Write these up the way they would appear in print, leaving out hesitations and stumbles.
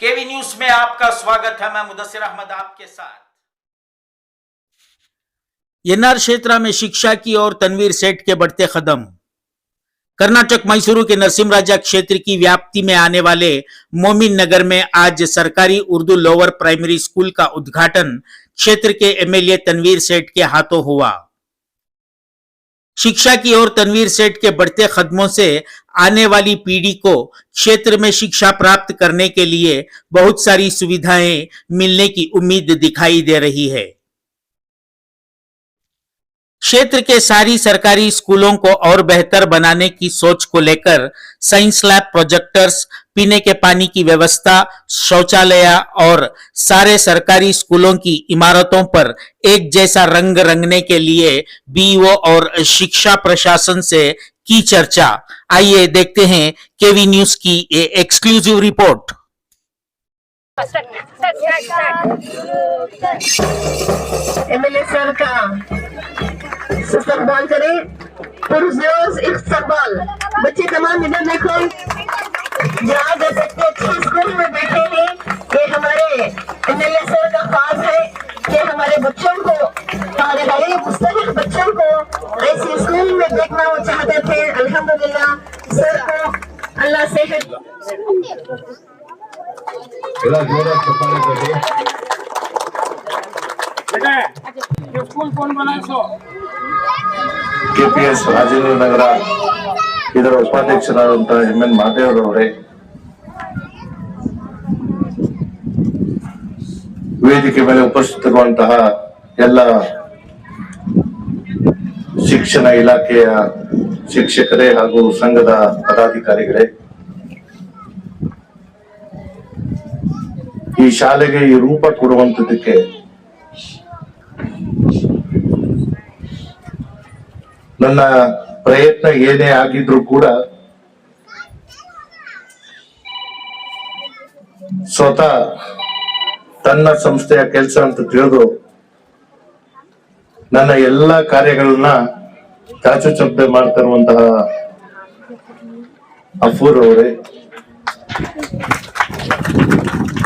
केवी news में आपका स्वागत है। मैं मुदस्सिर अहमद आपके साथ। एनआर क्षेत्र में शिक्षा की ओर तनवीर सेठ के बढ़ते कदम। कर्नाटक मैसूरू के नरसिंहराजा क्षेत्र की व्याप्ति में आने वाले मोमिन नगर में आज सरकारी उर्दू लोअर प्राइमरी स्कूल का उद्घाटन क्षेत्र के एमएलए तनवीर सेठ के हाथों हुआ। शिक्षा की ओर तनवीर सेठ के बढ़ते कदमों से आने वाली पीढ़ी को क्षेत्र में शिक्षा प्राप्त करने के लिए बहुत सारी सुविधाएं मिलने की उम्मीद दिखाई दे रही है। क्षेत्र के सारी सरकारी स्कूलों को और बेहतर बनाने की सोच को लेकर साइंस लैब, प्रोजेक्टर्स, पीने के पानी की व्यवस्था, शौचालय और सारे सरकारी स्कूलों की इमारतों पर एक जैसा रंग रंगने के लिए बीईओ और शिक्षा प्रशासन से की चर्चा। आइए देखते हैं केवी न्यूज की ये एक्सक्लूसिव रिपोर्ट। एमएलए सर का इस्तकबाल करें। पुरजोर इस्तकबाल। बच्चे तमाम इधर देखो, जहाँ देख सकते अच्छे स्कूल में बैठे हैं। ये हमारे एमएलए सर का ख्वाब है कि हमारे बच्चों को, हमारे गरीब मुस्तहिक बच्चों को ऐसे स्कूल में देखना वो चाहते थे। अल्हम्दुलिल्लाह सर को अल्लाह सेहत। ಕೆಪಿಎಸ್ ರಾಜೇಂದ್ರ ನಗರ ಇದರ ಉಪಾಧ್ಯಕ್ಷರಾದಂತಹ ಎಂ.ಎನ್. ಮಹದೇವರವರೇ, ವೇದಿಕೆ ಮೇಲೆ ಉಪಸ್ಥಿತರುವಂತಹ ಎಲ್ಲ ಶಿಕ್ಷಣ ಇಲಾಖೆಯ ಶಿಕ್ಷಕರೇ ಹಾಗೂ ಸಂಘದ ಪದಾಧಿಕಾರಿಗಳೇ, ಈ ಶಾಲೆಗೆ ಈ ರೂಪ ಕೊಡುವಂತದಕ್ಕೆ ನನ್ನ ಪ್ರಯತ್ನ ಏನೇ ಆಗಿದ್ರು ಕೂಡ ಸ್ವತಃ ತನ್ನ ಸಂಸ್ಥೆಯ ಕೆಲಸ ಅಂತ ತಿಳಿದು ನನ್ನ ಎಲ್ಲಾ ಕಾರ್ಯಗಳನ್ನ ಚಾಚು ಚಪ್ಪೆ ಮಾಡ್ತಾ ಇರುವಂತಹ ಅಫೂರ್ ಅವರೇ,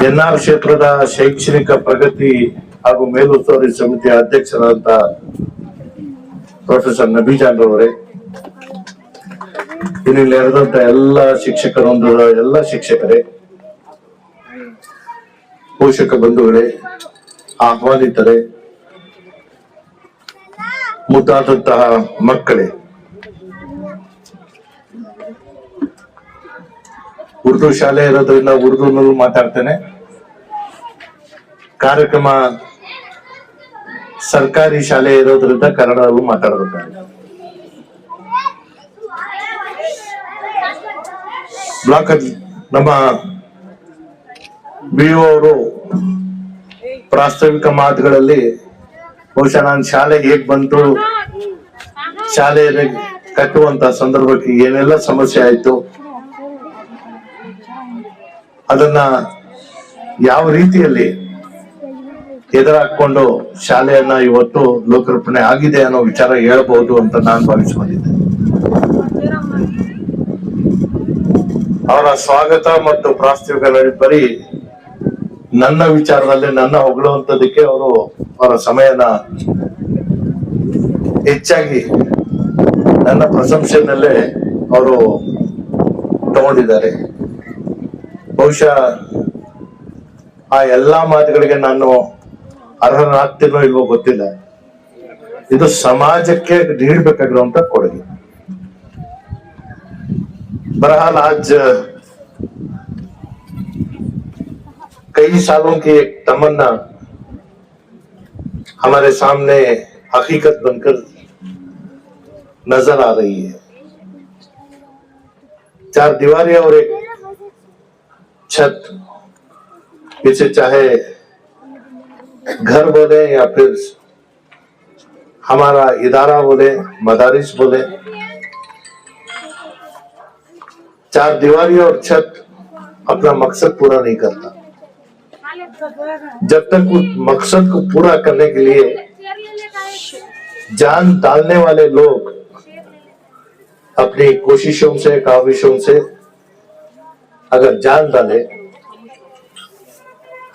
ಎನ್ಆರ್ ಕ್ಷೇತ್ರದ ಶೈಕ್ಷಣಿಕ ಪ್ರಗತಿ ಹಾಗೂ ಮೇಲುಸ್ತುವಾರಿ ಸಮಿತಿಯ ಅಧ್ಯಕ್ಷರಾದಂತಹ ಪ್ರೊಫೆಸರ್ ನಬೀಜಾನ್ ರವರೇ, ಇಲ್ಲಿ ನೆರೆದಂತ ಎಲ್ಲ ಶಿಕ್ಷಕರೊಂದರ ಎಲ್ಲ ಶಿಕ್ಷಕರೇ, ಪೋಷಕ ಬಂಧುಗಳೇ, ಆಹ್ವಾನಿತರೇ, ಮುದ್ದಾದಂತಹ ಮಕ್ಕಳೇ, ಉರ್ದು ಶಾಲೆ ಇರೋದ್ರಿಂದ ಉರ್ದುನಲ್ಲೂ ಮಾತಾಡ್ತೇನೆ. ಕಾರ್ಯಕ್ರಮ ಸರ್ಕಾರಿ ಶಾಲೆ ಇರೋದ್ರಿಂದ ಕನ್ನಡದಲ್ಲೂ ಮಾತಾಡಬೇಕಾಗಿದೆ. ಬ್ಲಾಕ್ ನಮ್ಮ ಬಿಒ ಅವರು ಪ್ರಾಸ್ತಾವಿಕ ಮಾತುಗಳಲ್ಲಿ ಬಹುಶಃ ನಾನು ಶಾಲೆ ಹೇಗ್ ಬಂತು, ಶಾಲೆಯಲ್ಲಿ ಕಟ್ಟುವಂತ ಸಂದರ್ಭಕ್ಕೆ ಏನೆಲ್ಲ ಸಮಸ್ಯೆ ಆಯ್ತು, ಅದನ್ನ ಯಾವ ರೀತಿಯಲ್ಲಿ ಎದುರಾಕೊಂಡು ಶಾಲೆಯನ್ನ ಇವತ್ತು ಲೋಕಾರ್ಪಣೆ ಆಗಿದೆ ಅನ್ನೋ ವಿಚಾರ ಹೇಳಬಹುದು ಅಂತ ನಾನು ಭಾವಿಸಿಕೊಂಡಿದ್ದೆ. ಅವರ ಸ್ವಾಗತ ಮತ್ತು ಪ್ರಾಸ್ತಾವಿಕ ಬರೀ ನನ್ನ ವಿಚಾರದಲ್ಲಿ ನನ್ನ ಹೊಗಳುವಂತದಕ್ಕೆ ಅವರ ಸಮಯನ ಹೆಚ್ಚಾಗಿ ನನ್ನ ಪ್ರಶಂಸೆಯಲ್ಲೇ ಅವರು ತಗೊಂಡಿದ್ದಾರೆ. ಬಹುಶಃ ಆ ಎಲ್ಲಾ ಮಾತುಗಳಿಗೆ ನಾನು ಅರ್ಹನಾಗ್ತೀನೋ ಇಲ್ವೋ ಗೊತ್ತಿಲ್ಲ. ಇದು ಸಮಾಜಕ್ಕೆ ನೀಡಬೇಕಾಗಿರುವಂತ ಕೊಡುಗೆ. बहरहाल आज कई सालों की एक तमन्ना हमारे सामने हकीकत बनकर नजर आ रही है। चार दीवारें और एक छत, इसे चाहे घर बोले या फिर हमारा इदारा बोले, मदारिस बोले, चार दीवारी और छत अपना मकसद पूरा नहीं करता। जब तक उस मकसद को पूरा करने के लिए जान डालने वाले लोग अपनी कोशिशों से, काविशों से अगर जान डाले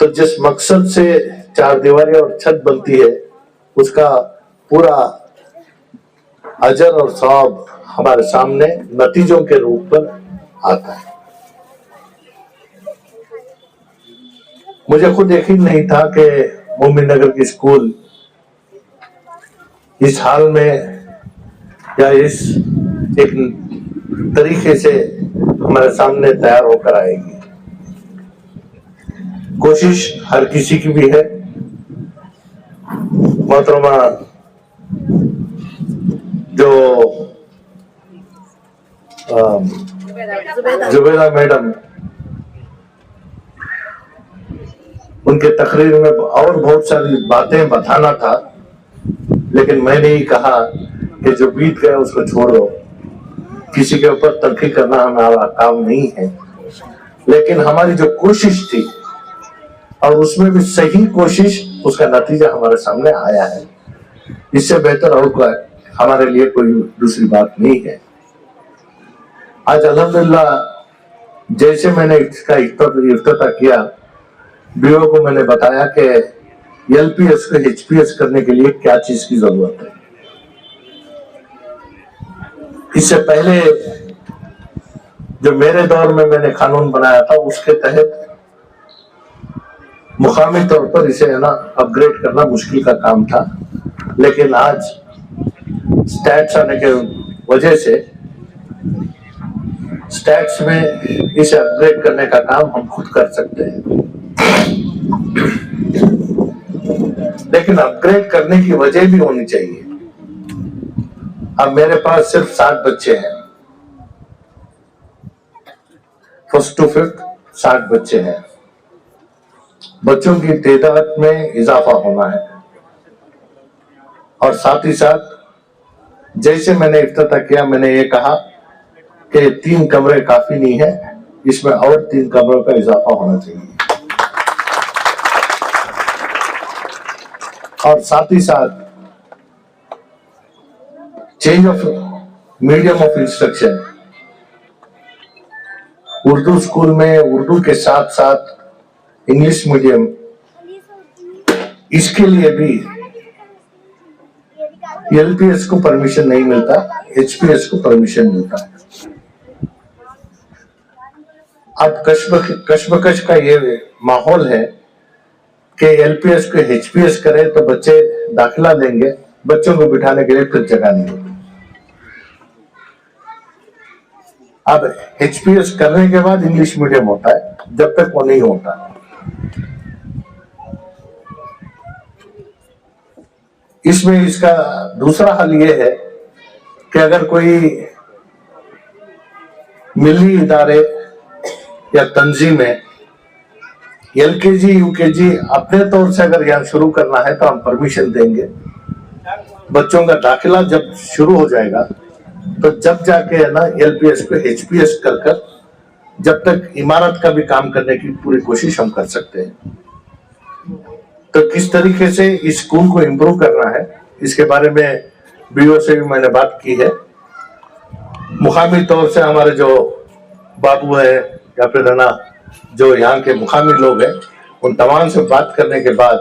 तो जिस मकसद से चार दीवारी और छत बनती है उसका पूरा अजर और सवाब हमारे सामने नतीजों के रूप पर आता है। मुझे खुद यकीन नहीं था कि मोमिन नगर की स्कूल इस हाल में या इस एक तरीके से हमारे सामने तैयार होकर आएगी। कोशिश हर किसी की भी है। मोहतरमा जो जुबैदा मैडम, उनके तकरीर में और बहुत सारी बातें बताना था, लेकिन मैंने ही कहा कि जो बीत गया उसको छोड़ो, किसी के ऊपर तनकीद करना हमारा काम नहीं है। लेकिन हमारी जो कोशिश थी और उसमें भी सही कोशिश, उसका नतीजा हमारे सामने आया है। इससे बेहतर और कोई हमारे लिए कोई दूसरी बात नहीं है। आज अल्हम्दुलिल्लाह जैसे मैंने इसका इफ्तिताह किया, बीओ को मैंने बताया कि एलपीएस को एचपीएस करने के लिए क्या चीज की जरूरत है। इससे पहले जो मेरे दौर में मैंने कानून बनाया था उसके तहत मुकामी तौर पर इसे है ना अपग्रेड करना मुश्किल का काम था, लेकिन आज स्टैट्स आने के वजह से स्टैट्स में इसे अपग्रेड करने का काम हम खुद कर सकते हैं। लेकिन अपग्रेड करने की वजह भी होनी चाहिए। अब मेरे पास सिर्फ 60 बच्चे हैं, फर्स्ट टू फिफ्थ 60 बच्चे हैं। बच्चों की तादाद में इजाफा होना है और साथ ही साथ जैसे मैंने इफ्तिताह किया, मैंने ये कहा कि 3 कमरे काफी नहीं है, इसमें और 3 कमरों का इजाफा होना चाहिए। और साथ ही साथ change of medium of instruction, Urdu school में उर्दू के साथ साथ इंग्लिश मीडियम, इसके लिए भी एलपीएस को परमिशन नहीं मिलता, एचपीएस को परमिशन मिलता है। अब कशमकश का ये माहौल है कि एलपीएस को एचपीएस करे तो बच्चे दाखिला देंगे, बच्चों को बिठाने के लिए फिर जगह नहीं होती। अब एचपीएस करने के बाद इंग्लिश मीडियम होता है, जब तक वो नहीं होता। इसमें इसका दूसरा हल ये है कि अगर कोई मिली इदारे या तंजीमें एलकेजी यूकेजी अपने तौर से अगर यहाँ शुरू करना है तो हम परमिशन देंगे। बच्चों का दाखिला जब शुरू हो जाएगा तो जब जाके है ना एलपीएस को एचपीएस कर कर जब तक इमारत का भी काम करने की पूरी कोशिश हम कर सकते हैं। तो किस तरीके से इस स्कूल को इम्प्रूव करना है, इसके बारे में बीओ से भी मैंने बात की है। मुकामी तौर से हमारे जो बाबू है या फिर है ना जो यहाँ के मुकामी लोग हैं, उन तमाम से बात करने के बाद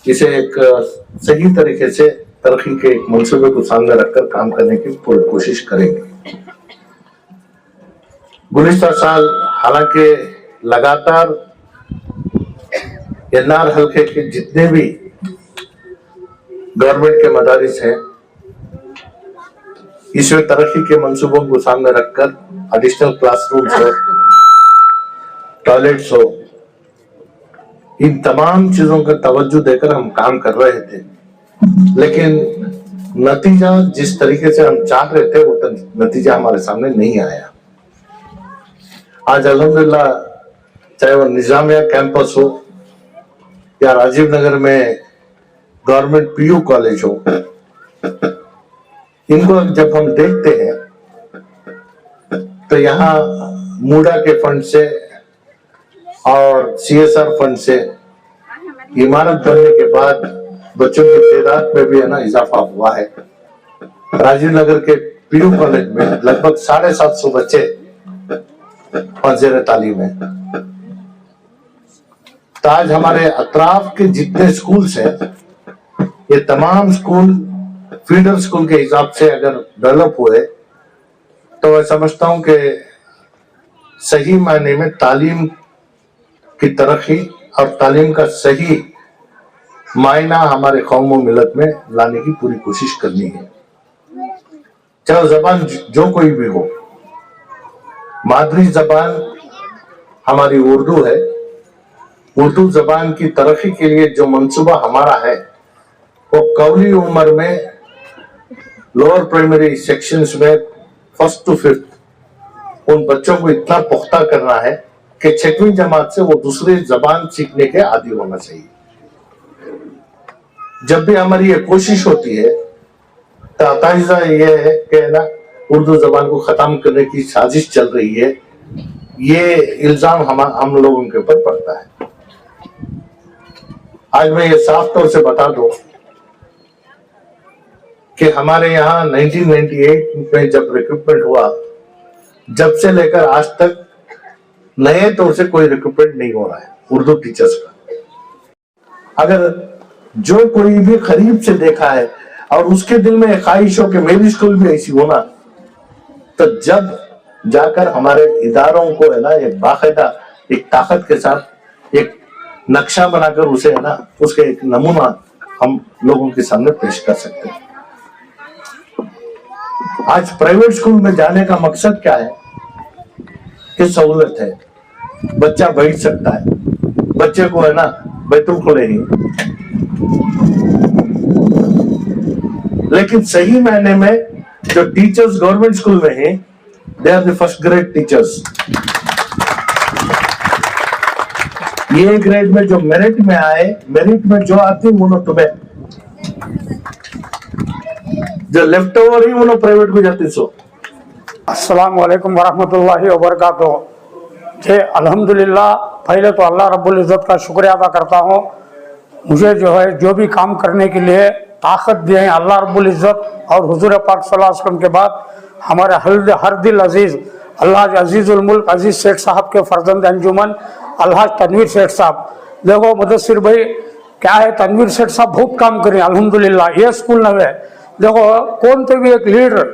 इसे एक सही तरीके से तरक्की के एक मंसूबे को सामने रखकर काम करने की पूरी कोशिश करेंगे। गुज़िश्ता साल हालांकि लगातार एनआर हल्के के जितने भी गवर्नमेंट के मदारिस हैं, इसमें तरक्की के मंसूबों को सामने रखकर एडिशनल क्लासरूम्स हो, टॉयलेट्स हो, इन तमाम चीजों का तवज्जो देकर हम काम कर रहे थे। लेकिन नतीजा जिस तरीके से हम चाह रहे थे वो नतीजा हमारे सामने नहीं आया। आज अल्हम्दुलिल्लाह चाहे वो निजामिया कैंपस हो या राजीव नगर में गवर्नमेंट पीयू कॉलेज हो, इनको जब हम देखते हैं तो यहाँ मूडा के फंड से और सीएसआर फंड से इमारत बनने के बाद बच्चों की तादाद में भी है ना इजाफा हुआ है। राजीव नगर के पीयू कॉलेज में लगभग 750 बच्चे और जेर तालीम है। तो आज हमारे अतराफ के जितने स्कूल्स हैं, ये तमाम स्कूल फीडर स्कूल के हिसाब से अगर डेवलप हुए तो मैं समझता हूं कि सही मायने में तालीम की तरक्की और तालीम का सही मायना हमारे कौम और मिलत में लाने की पूरी कोशिश करनी है। चाहे जबान जो कोई भी हो, मादरी जबान हमारी उर्दू है। उर्दू जबान की तरक्की के लिए जो मंसूबा हमारा है वो कौली उम्र में लोअर प्राइमरी सेक्शंस में 1st to 5th उन बच्चों को इतना पुख्ता करना है कि 6वीं जमात से वो दूसरी जबान सीखने के आदी होना चाहिए। जब भी हमारी ये कोशिश होती है तो अताइजा ये है कि ना उर्दू जबान को खत्म करने की साजिश चल रही है, ये इल्जाम हम लोगों के ऊपर पड़ता है। आज मैं ये साफ तौर से बता दूं कि हमारे यहाँ 1998 में जब रिक्रूटमेंट हुआ, जब से लेकर आज तक नए तौर से कोई रिक्रूटमेंट नहीं हो रहा है उर्दू टीचर्स का। अगर जो कोई भी करीब से देखा है और उसके दिल में ख्वाहिश हो कि मेरी स्कूल भी ऐसी होना, तो जब जाकर हमारे इदारों को है ना एक बाकायदा एक ताकत के साथ एक नक्शा बनाकर उसे है ना उसके एक नमूना हम लोगों के सामने पेश कर सकते हैं। आज प्राइवेट स्कूल में जाने का मकसद क्या है कि सहूलत है, बच्चा बैठ सकता है, बच्चे को है ना बैतुल खुले ही, लेकिन सही मायने में जो टीचर्स गवर्नमेंट स्कूल में हैं, they are the first grade teachers. ये ग्रेड में जो मेरिट में आए, मेरिट में जो आती उन्होंने तुम्हें, जो लेफ्ट ओवर ही उन्होंने प्राइवेट को जाती सो। अस्सलाम वालेकुम वरहमतुल्लाहि वबरकातुहू। जे अल्हम्दुलिल्लाह, पहले तो अल्लाह रब्बुल इज़्ज़त का शुक्रिया अदा करता हूँ। मुझे जो है जो भी काम करने के लिए ताकत दिए हैं अल्लाह रब्बुल इज़्ज़त और हुजूर पाक सल्लल्लाहु अलैहि वसल्लम के बाद हमारे हर दिल अजीज़ अल्लाह अजीज़ुल मुल्क अजीज़ सेठ साहब के फर्जंद अंजुमन अल्हाज तनवीर सेठ साहब। देखो मुदस्सिर भाई क्या है, तनवीर सेठ साहब बहुत काम करें अल्हम्दुलिल्लाह। ये स्कूल न है, देखो कौन तो भी एक लीडर,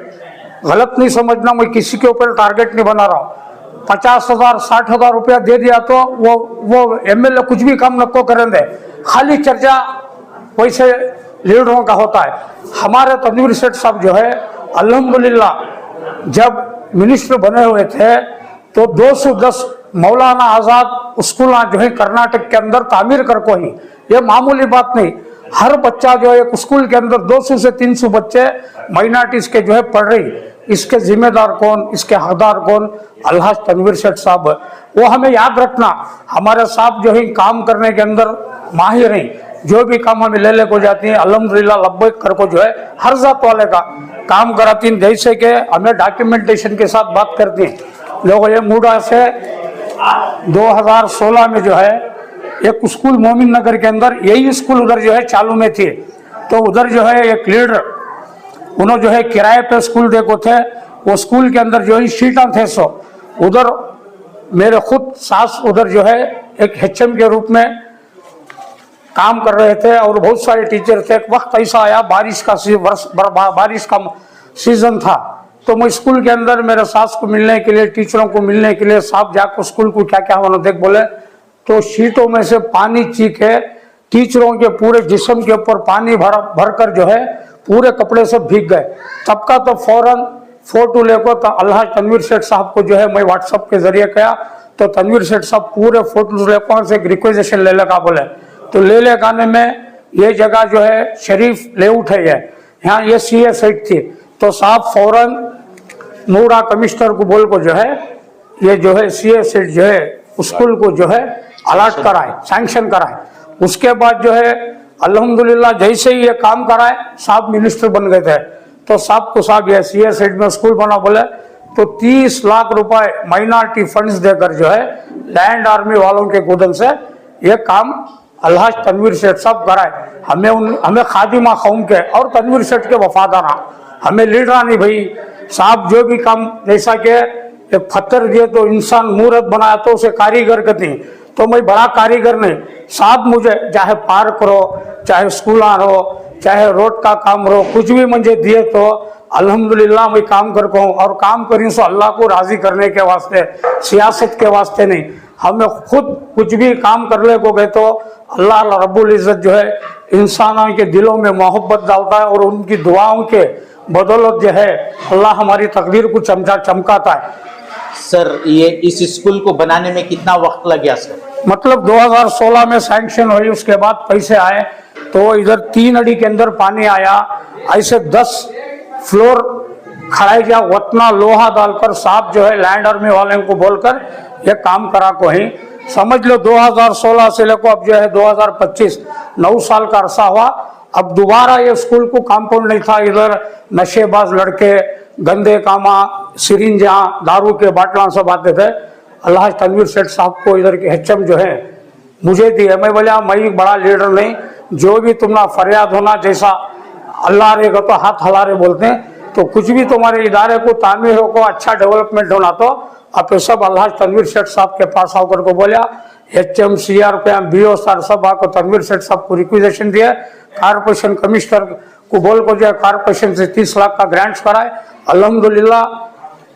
गलत नहीं समझना, मैं किसी के ऊपर टारगेट नहीं बना रहा हूँ। 50,000 60,000 रुपया दे दिया तो वो एमएलए कुछ भी काम नको करें दे, खाली चर्चा वैसे लीडरों का होता है। हमारे तनवीर सेठ साहब जो है अल्हम्दुलिल्लाह जब मिनिस्टर बने हुए थे तो 210 मौलाना आजाद स्कूल जो है कर्नाटक के अंदर तामीर कर को ही, ये मामूली बात नहीं। हर बच्चा जो है एक स्कूल के अंदर 200 से 300 बच्चे माइनॉरिटीज के जो है पढ़ रही, इसके जिम्मेदार कौन, इसके हकदार कौन? अल्हाज तनवीर सेठ साहब। वो हमें याद रखना, हमारे साहब जो है काम करने के अंदर माहिर हैं, जो भी काम हमें ले को जाती है अल्हम्दुलिल्लाह लब्बैक कर को जो है हर जात वाले का काम कराती हैं। जैसे कि हमें डॉक्यूमेंटेशन के साथ बात करती हैं लोगों। ये मूडा से 2016 में जो है एक स्कूल मोमिन नगर के अंदर, यही स्कूल उधर जो है चालू में थी, तो उधर जो है एक लीडर उन्होंने जो है किराए पे स्कूल देखो थे, वो स्कूल के अंदर जो है सीटा थे सो उधर मेरे खुद सास उधर जो है एक HM के रूप में काम कर रहे थे और बहुत सारे टीचर थे। एक वक्त ऐसा आया बारिश का सीजन था, तो मैं स्कूल के अंदर मेरे सास को मिलने के लिए, टीचरों को मिलने के लिए साहब जाकर स्कूल को क्या क्या उन्होंने देख बोले तो शीटों में से पानी चीखे, टीचरों के पूरे जिस्म के ऊपर पानी भर कर जो है पूरे कपड़े से भीग गए। तब का तो फौरन फोटो लेकर तो अल्लाह तनवीर सेठ साहब को जो है मैं व्हाट्सएप के जरिए किया, तो तनवीर सेठ साहब पूरे फोटो लेकर से एक रिक्वेजेशन ले लेगा बोले, तो ले गाने में ये जगह जो है शरीफ लेआउट है, यहाँ ये CA साइट थी, तो साहब फौरन नूरा कमिश्नर को बोल को जो है ये जो है CA साइट जो है स्कूल को जो है अलर्ट कराए, सैंक्शन कराए। उसके बाद जो है अल्हम्दुलिल्लाह जैसे ही ये काम कराए साहब मिनिस्टर बन गए थे, तो साहब को साहब ये CA साइट में स्कूल बना बोले, तो 30 लाख रुपए माइनॉरिटी फंड्स देकर जो है लैंड आर्मी वालों के गोदन से ये काम अल्हाज तनवीर सेठ साहब कराए। हमें खादिमा कौम के और तनवीर सेठ के वफादार, हमें लीडर नहीं भाई साहब। जो भी काम जैसा कि एक पत्थर दिए तो इंसान मूर्त बनाया तो उसे कारीगर कहते हैं, तो मैं बड़ा कारीगर नहीं, साथ मुझे चाहे पार्क हो, चाहे स्कूल हो, चाहे रोड का काम हो, कुछ भी मुझे दिए तो अल्हम्दुलिल्लाह मैं काम करता हूँ। और काम करी सो अल्लाह को राजी करने के वास्ते, सियासत के वास्ते नहीं। हमें खुद कुछ भी काम करने को गए तो अल्लाह रब्बुल इज्जत जो है इंसानों के दिलों में मोहब्बत डालता है, और उनकी दुआओं के बदौलत जो है अल्लाह हमारी तकदीर को चमकाता है। सर, ये इस स्कूल को बनाने में कितना वक्त लग गया सर? मतलब 2016 में सैंक्शन हुई, उसके बाद पैसे आए तो इधर 3 अड़ी के अंदर पानी आया। ऐसे 10 फ्लोर खड़ाई जा उतना लोहा डालकर साहब जो है लैंड आर्मी वाले को बोलकर ये काम करा को ही समझ लो। 2016 से लेकर अब जो है 2025 9 साल का अरसा हुआ। अब दोबारा ये स्कूल को कंपाउंड नहीं था, इधर नशेबाज लड़के, गंदे कामा, सिरिंजा, दारू के बाटला सब आते थे। अल्लाह तनवीर सेठ साहब को इधर के HM जो है मुझे दिए। मैं बोला मैं एक बड़ा लीडर नहीं, जो भी तुम्हारा फरियाद होना, जैसा अल्लाह रहेगा तो हाथ हला रहे बोलते हैं, तो कुछ भी तुम्हारे इदारे को तामीर हो को अच्छा डेवलपमेंट होना तो आप ये सब अल्लाह तनवीर सेठ साहब के पास आकर को बोला। HM, CRPM, BO सर सब आकर तनवीर सेठ साहब को रिक्वेजेशन दिया। कारपोरेशन कमिश्नर को बोल को जो है कारपोरेशन से 30 लाख का ग्रांट्स कराए। अल्हम्दुलिल्लाह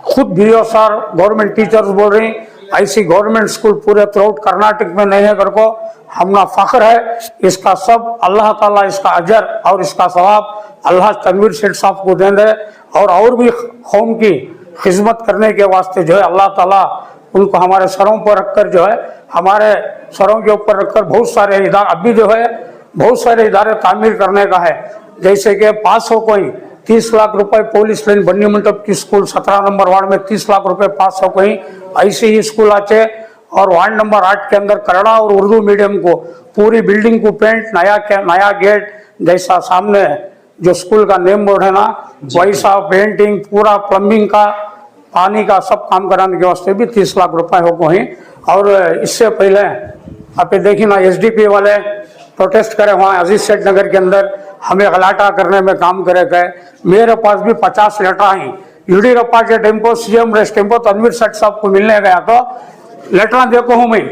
खुद BO सर, गवर्नमेंट टीचर्स बोल रही ऐसी गवर्नमेंट स्कूल पूरे थ्रूआउट कर्नाटक में नहीं है कर को हमना फख्र है। इसका सब अल्लाह ताला इसका अजर और इसका सवाब अल्लाह तनवीर सेठ साहब को दे दे, और भी कौम की खिदमत करने के वास्ते जो है अल्लाह ताला उनको हमारे सरों पर रखकर जो है हमारे सरों के ऊपर रखकर बहुत सारे इदारे अभी जो है बहुत सारे इदारे तामीर करने का है। जैसे कि पास हो कोई 30 लाख रुपए पुलिस लाइन बन्नी मंडप की स्कूल 17 नंबर वार्ड में 30 लाख रुपए पास हो कोई ऐसे ही स्कूल आचे। और वार्ड नंबर 8 के अंदर कन्नड़ा और उर्दू मीडियम को पूरी बिल्डिंग को पेंट, नया गेट, जैसा सामने जो स्कूल का नेम बोर्ड है ना वैसा पेंटिंग, पूरा प्लम्बिंग का, पानी का सब काम कराने के वास्ते भी 30 लाख रुपए हो को ही। और इससे पहले आप देखिए ना SDP वाले प्रोटेस्ट करे वहाँ अजीज सेठ नगर के अंदर, हमें गलाटा करने में काम करे गए। मेरे पास भी 50 लेटर आई। येडियुरप्पा के tempo, CM race tempo Tanveer Sait साहब को मिलने गया तो लेटर देखो हूँ मैं,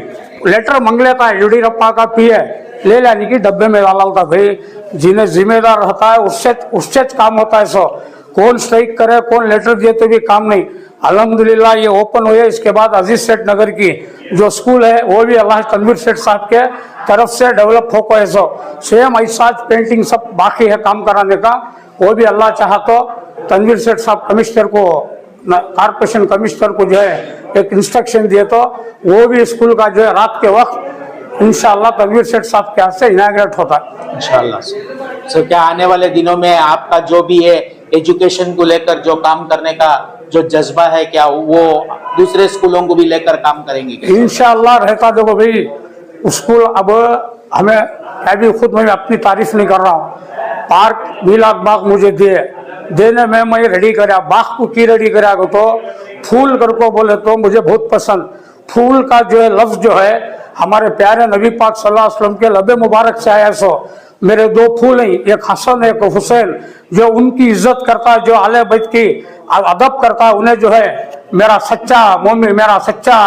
लेटर मंग लेता है येडियुरप्पा का PA ले लाने की डब्बे में डाला होता। भाई जिन्हें जिम्मेदार रहता है उससे काम होता है। सो कौन स्ट्राइक करे, कौन लेटर दिए तो भी काम नहीं। अल्हम्दुलिल्लाह ये ओपन हुए। इसके बाद अजीज सेठ नगर की जो स्कूल है वो भी अल्लाह तनवीर सेठ साहब के तरफ से डेवलप हो गए। सो सेम ऐसा पेंटिंग सब बाकी है काम कराने का, वो भी अल्लाह चाहा तो तनवीर सेठ साहब कमिश्नर को, कारपोरेशन कमिश्नर को जो है एक इंस्ट्रक्शन दिए तो वो भी स्कूल का जो है रात के वक्त इंशाअल्लाह तनवीर सेठ साहब के हाथ से इनाग्रेट होता है इंशाअल्लाह। सर, क्या आने वाले दिनों में आपका जो भी है एजुकेशन को लेकर जो काम करने का जो जज्बा है, क्या वो दूसरे स्कूलों को भी लेकर काम करेंगे? इंशाअल्लाह रहता। देखो भाई स्कूल अब हमें अभी खुद मैं अपनी तारीफ नहीं कर रहा हूँ, पार्क 2 लाख बाग मुझे देने में मैं रेडी करा। बाग को की रेडी करा तो फूल कर को बोले तो मुझे बहुत पसंद। फूल का जो है लफ्ज जो है हमारे प्यारे नबी पाक सल्लल्लाहु अलैहि वसल्लम के लबे मुबारक से आया। सो मेरे 2 फूल हैं, एक हसन एक हुसैन, जो उनकी इज्जत करता है, जो आले बैत की अदब करता है, उन्हें जो है मेरा सच्चा मोमिन, मेरा सच्चा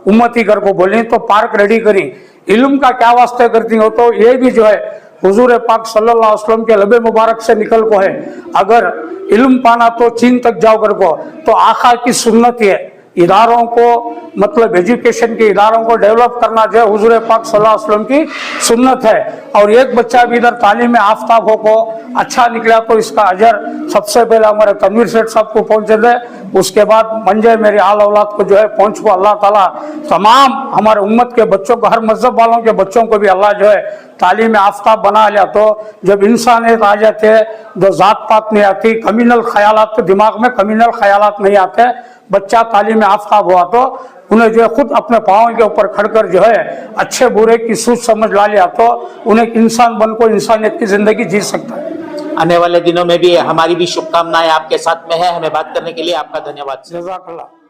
उम्मती कर को बोली तो पार्क रेडी करी। इल्म का क्या वास्ते करती हो तो ये भी जो है हुजूर पाक सल्लल्लाहु अलैहि वसल्लम के लबे मुबारक से निकल को है। अगर इल्म पाना तो चीन तक जाओ कर को, तो आका की सुन्नत है। इदारों को मतलब एजुकेशन के इदारों को डेवलप करना जो है हुजूर पाक सल्लल्लाहु अलैहि वसल्लम की सुन्नत है। और एक बच्चा भी इधर तालीम आफ्ताब हो को अच्छा निकला तो इसका अजर सबसे पहले हमारे तनवीर सेठ साहब को पहुंचे दे, उसके बाद मंजे मेरे आल औलाद को जो है पहुंच को अल्लाह ताला तमाम हमारे उम्मत के बच्चों को, हर मजहब वालों के बच्चों को भी अल्लाह जो है तालीम आफ्ताब बना लिया। तो जब इंसानियत आ जाते हैं तो जात पात नहीं आती, कम्युनल ख्यालात दिमाग में कम्युनल ख्यालात नहीं आते। बच्चा तालीम आफ्ताब हुआ तो उन्हें जो है खुद अपने पाँव के ऊपर खड़कर जो है अच्छे बुरे की सूझ समझ ला लिया तो उन्हें इंसान बन को इंसानियत की जिंदगी जी सकता है। आने वाले दिनों में भी हमारी भी शुभकामनाएं आपके साथ में है। हमें बात करने के लिए आपका धन्यवाद। जज़ाकल्लाह।